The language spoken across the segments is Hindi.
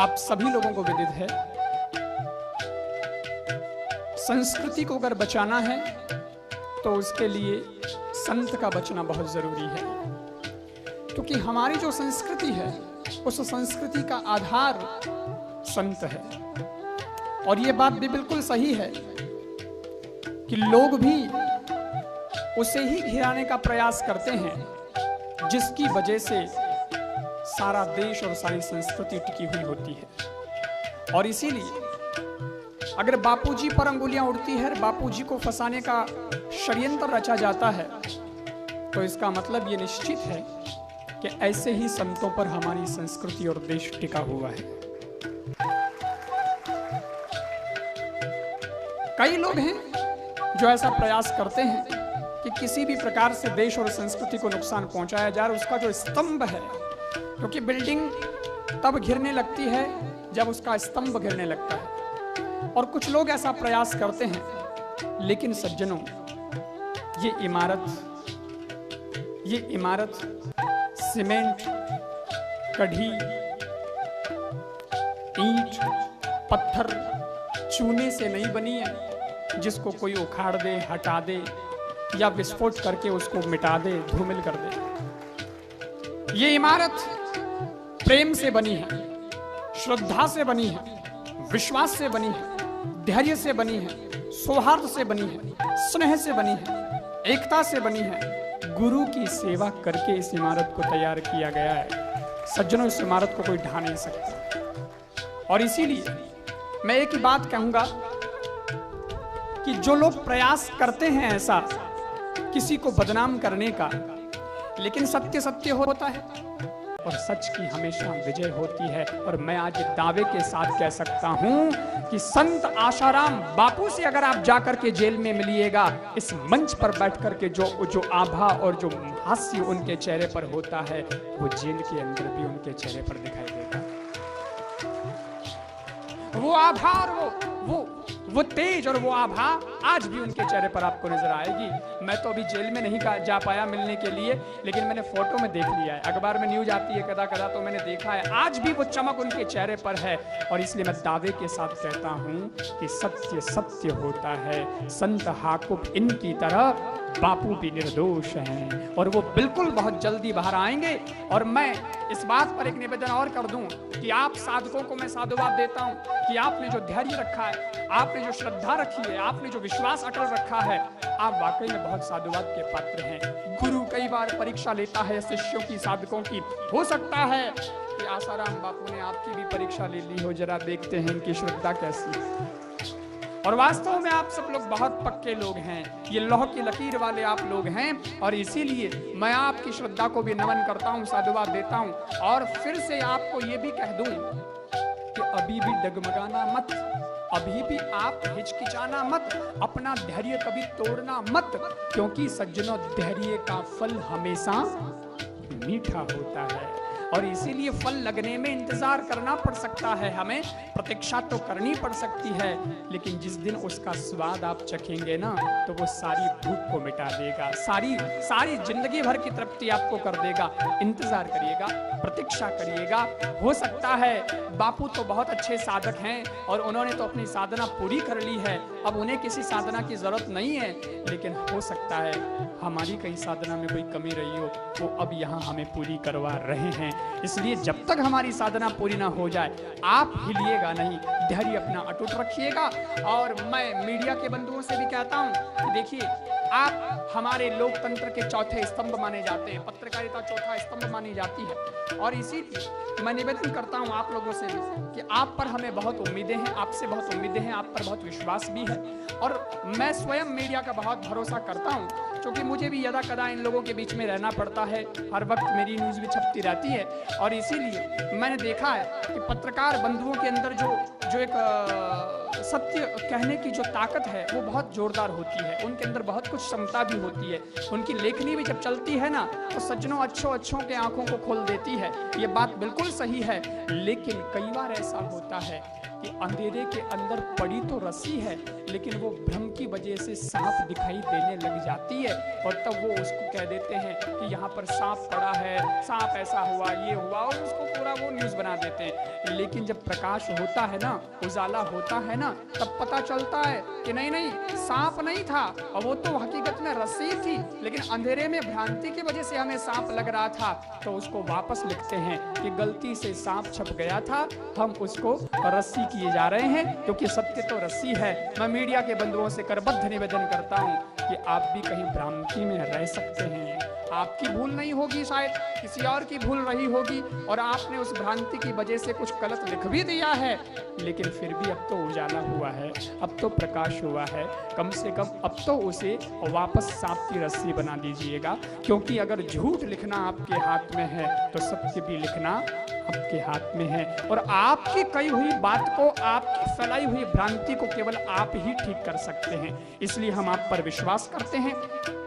आप सभी लोगों को विदित है, संस्कृति को अगर बचाना है तो उसके लिए संत का बचना बहुत जरूरी है, क्योंकि हमारी जो संस्कृति है उस संस्कृति का आधार संत है। और ये बात भी बिल्कुल सही है कि लोग भी उसे ही घिराने का प्रयास करते हैं जिसकी वजह से सारा देश और सारी संस्कृति टिकी हुई होती है। और इसीलिए अगर बापूजी पर अंगुलियां उड़ती है, बापूजी को फंसाने का षड्यंत्र रचा जाता है, तो इसका मतलब ये निश्चित है कि ऐसे ही संतों पर हमारी संस्कृति और देश टिका हुआ है। कई लोग हैं जो ऐसा प्रयास करते हैं कि किसी भी प्रकार से देश और संस्कृति को नुकसान पहुंचाया जाए। उसका जो स्तंभ है, क्योंकि बिल्डिंग तब घिरने लगती है जब उसका स्तंभ घिरने लगता है, और कुछ लोग ऐसा प्रयास करते हैं। लेकिन सज्जनों, ये इमारत सीमेंट, कढ़ी, ईंट, पत्थर, चूने से नहीं बनी है जिसको कोई उखाड़ दे, हटा दे या विस्फोट करके उसको मिटा दे, धूमिल कर दे। ये इमारत प्रेम से बनी है, श्रद्धा से बनी है, विश्वास से बनी है, धैर्य से बनी है, सौहार्द से बनी है, स्नेह से बनी है, एकता से बनी है। गुरु की सेवा करके इस इमारत को तैयार किया गया है। सज्जनों, इस इमारत को कोई ढा नहीं सकता। और इसीलिए मैं एक ही बात कहूंगा कि जो लोग प्रयास करते हैं ऐसा किसी को बदनाम करने का, लेकिन सत्य सत्य होता है और सच की हमेशा विजय होती है। और मैं आज दावे के साथ कह सकता हूं कि संत आशाराम बापू से अगर आप जाकर के जेल में मिलिएगा, इस मंच पर बैठ करके जो आभा और जो हास्य उनके चेहरे पर होता है, वो जेल के अंदर भी उनके चेहरे पर दिखाई देगा। वो आभा और वो तेज और वो आभा आज भी उनके चेहरे पर आपको नजर आएगी। मैं तो अभी जेल में नहीं जा पाया मिलने के लिए, लेकिन मैंने फोटो में देख लिया है, अखबार में न्यूज आती है कदा कदा, तो मैंने देखा है आज भी वो चमक उनके चेहरे पर है। और इसलिए मैं दावे के साथ कहता हूं कि सत्य सत्य होता है। संत हाकुब इनकी तरह बापू भी निर्दोष हैं और वो बिल्कुल बहुत जल्दी बाहर आएंगे। और मैं इस बात पर एक निवेदन और कर दूं कि आप साधकों को मैं साधुवाद देता हूं कि आपने जो धैर्य रखा है, आपने जो श्रद्धा रखी है, आपने जो विश्वास अटल रखा है, आप वाकई में बहुत साधुवाद के पात्र हैं। गुरु कई बार परीक्षा लेता है शिष्यों की, साधकों की। हो सकता है कि आसाराम बापू ने आपकी भी परीक्षा ले ली हो। जरा देखते हैं इनकी श्रद्धा कैसी है। और वास्तव में आप सब लोग बहुत पक्के लोग हैं, ये लौह की लकीर वाले आप लोग हैं। और इसीलिए मैं आपकी श्रद्धा को भी नमन करता हूं, साधुवाद देता हूं। और फिर से आपको ये भी कह दूं कि अभी भी डगमगाना मत, अभी भी आप हिचकिचाना मत, अपना धैर्य कभी तोड़ना मत, क्योंकि सज्जनों, धैर्य का फल हमेशा मीठा होता है। और इसीलिए फल लगने में इंतजार करना पड़ सकता है, हमें प्रतीक्षा तो करनी पड़ सकती है, लेकिन जिस दिन उसका स्वाद आप चखेंगे ना, तो वो सारी भूख को मिटा देगा, सारी जिंदगी भर की तृप्ति आपको कर देगा। इंतजार करिएगा, प्रतीक्षा करिएगा। हो सकता है बापू तो बहुत अच्छे साधक हैं और उन्होंने तो अपनी साधना पूरी कर ली है, अब उन्हें किसी साधना की जरूरत नहीं है। लेकिन हो सकता है हमारी कहीं साधना में कोई कमी रही हो, वो अब यहाँ हमें पूरी करवा रहे हैं। इसलिए जब तक हमारी साधना पूरी ना हो जाए, आप हिलिएगा नहीं, धैर्य अपना अटूट रखिएगा। और मैं मीडिया के बंधुओं से भी कहता हूं कि देखिए, आप हमारे लोकतंत्र के चौथे स्तंभ माने जाते हैं, पत्रकारिता चौथा स्तंभ मानी जाती है। और इसीलिए मैं निवेदन करता हूं आप लोगों से भी कि आप पर हमें बहुत उम्मीदें हैं, आपसे बहुत उम्मीदें हैं, आप पर बहुत विश्वास भी है। और मैं स्वयं मीडिया का बहुत भरोसा करता हूं, क्योंकि मुझे भी यदा कदा इन लोगों के बीच में रहना पड़ता है, हर वक्त मेरी न्यूज़ भी छपती रहती है। और इसीलिए मैंने देखा है कि पत्रकार बंधुओं के अंदर जो एक सत्य कहने की जो ताकत है वो बहुत जोरदार होती है, उनके अंदर बहुत कुछ क्षमता भी होती है। उनकी लेखनी भी जब चलती है ना तो सज्जनों अच्छों के आंखों को खोल देती है। ये बात बिल्कुल सही है, लेकिन कई बार ऐसा होता है कि अंधेरे के अंदर पड़ी तो रस्सी है, लेकिन वो भ्रम की वजह से सांप दिखाई देने लग जाती है और तब वो उसको कह देते हैं कि यहाँ पर सांप पड़ा है, सांप ऐसा हुआ, ये हुआ, और उसको पूरा वो न्यूज़ बना देते हैं। लेकिन जब प्रकाश होता है ना, उजाला होता है ना, तब पता चलता है कि नहीं नहीं, सांप नहीं था और वो तो हकीकत में रस्सी थी, लेकिन अंधेरे में भ्रांति की वजह से हमें सांप लग रहा था। तो उसको वापस लिखते हैं कि गलती से सांप छप गया था, हम उसको रस्सी किए जा रहे हैं, क्योंकि सत्य तो रस्सी है। मैं मीडिया के बंधुओं से करबद्ध निवेदन करता हूं कि आप भी कहीं भ्रांति में रह सकते हैं। आपकी भूल नहीं होगी, शायद किसी और की भूल रही होगी और आपने उस भ्रांति की वजह से कुछ गलत लिख भी दिया है, लेकिन फिर भी अब तो उजाला हुआ है, अब तो प्रकाश हुआ है, कम से कम अब तो उसे वापस सांप की रस्सी बना दीजिएगा। क्योंकि अगर झूठ लिखना आपके हाथ में है तो सत्य भी लिखना आपके हाथ में है, और आपकी कही हुई बात को, आपकी फैलाई हुई भ्रांति को केवल आप ही ठीक कर सकते हैं। इसलिए हम आप पर विश्वास करते हैं।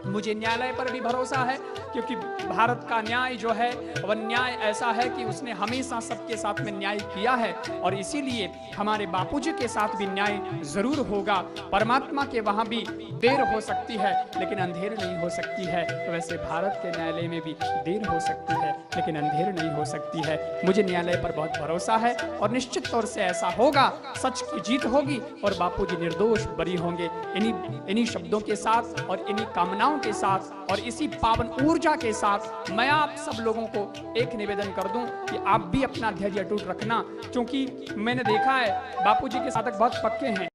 मुझे न्यायालय पर भी भरोसा है, क्योंकि भारत का न्याय जो है वह न्याय ऐसा है कि उसने हमेशा सबके साथ में न्याय किया है, और इसीलिए हमारे बापूजी के साथ भी न्याय जरूर होगा। परमात्मा के वहां भी देर हो सकती है लेकिन अंधेर नहीं हो सकती है, तो वैसे भारत के न्यायालय में भी देर हो सकती है लेकिन अंधेर नहीं हो सकती है। मुझे न्यायालय पर बहुत भरोसा है और निश्चित तौर से ऐसा होगा, सच की जीत होगी और बापूजी निर्दोष बरी होंगे। इन्हीं शब्दों के साथ और इन्हीं कामनाओं के साथ और इसी पावन ऊर्जा के साथ मैं आप सब लोगों को एक निवेदन कर दूं कि आप भी अपना धैर्य अटूट रखना, क्योंकि मैंने देखा है बापूजी के साधक बहुत पक्के हैं।